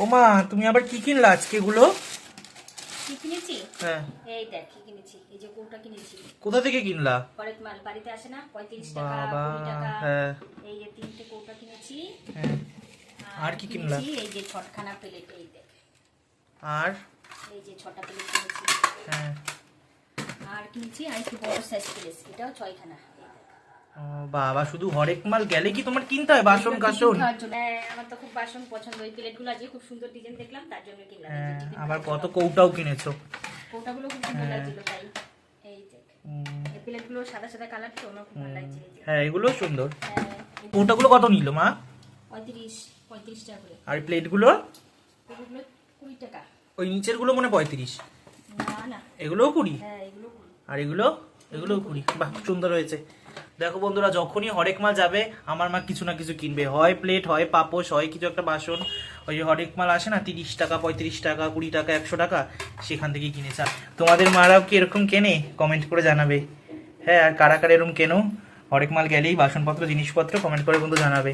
ও মা, তুমি আবার কি কিনলা আজকে এগুলো? কি কিনেছি? হ্যাঁ, এই দেখ কি কিনেছি। এই যে কৌটা কিনেছি। কোথা থেকে কিনলা? হরেক মাল বাড়িতে আসে না, 35 টাকা, বাবা, 20 টাকা। হ্যাঁ এই যে 3টে কৌটা কিনেছি। হ্যাঁ। আর কি কিনলা? কিনেছি এই যে 6খানা প্লেট, এই দেখ। আর এই যে 6টা প্লেট কিনেছি। হ্যাঁ। আর কিনেছি আর একটু বড় সাইজ প্লেট, এটাও 6খানা। ও বাবা, শুধু হরেক মাল গেলে কি তোমার কিনতে হয় বাসন কাসন? আমার তো খুব বাসন পছন্দ, ওই প্লেটগুলো আজকে খুব সুন্দর ডিজাইন দেখলাম, তার জন্য কিনলাম। এই যে হ্যাঁ, টিফিন আবার খাওয়ার কত জন্য। কৌটাও কিনেছো। কৌটাগুলো খুব সুন্দর লাগছিল তাই। এই দেখ, হুম, এই প্লেটগুলো সাদা সাদা কালার তো আমার খুব ভালো লাগছে। এই যে হ্যাঁ এগুলো সুন্দর। হ্যাঁ, কৌটাগুলো কত নিল মা? 35 টাকা করে। আর প্লেটগুলো? এগুলো 20 টাকা। ওই নিচের গুলো মনে 35। না না, এগুলোও 20? হ্যাঁ এগুলো 20। আর এগুলোও 20। বাহ, সুন্দর হয়েছে। দেখো বন্ধুরা, যখনই হরেক মাল যাবে আমার মা কিছু না কিছু কিনবে, হয় প্লেট, হয় পাপোশ, হয় কিছু একটা বাসন। ওই যে হরেক মাল আসে না 30 টাকা, 35 টাকা, 20 টাকা, 100 টাকা, সেখান থেকেই কিনেছে। আর তোমাদের মারাও কি এরকম কেনে? কমেন্ট করে জানাবে। হ্যাঁ, আর কারা কারা এরকম কেনো হরেক মাল গেলেই বাসনপত্র জিনিসপত্র, কমেন্ট করে বন্ধু জানাবে।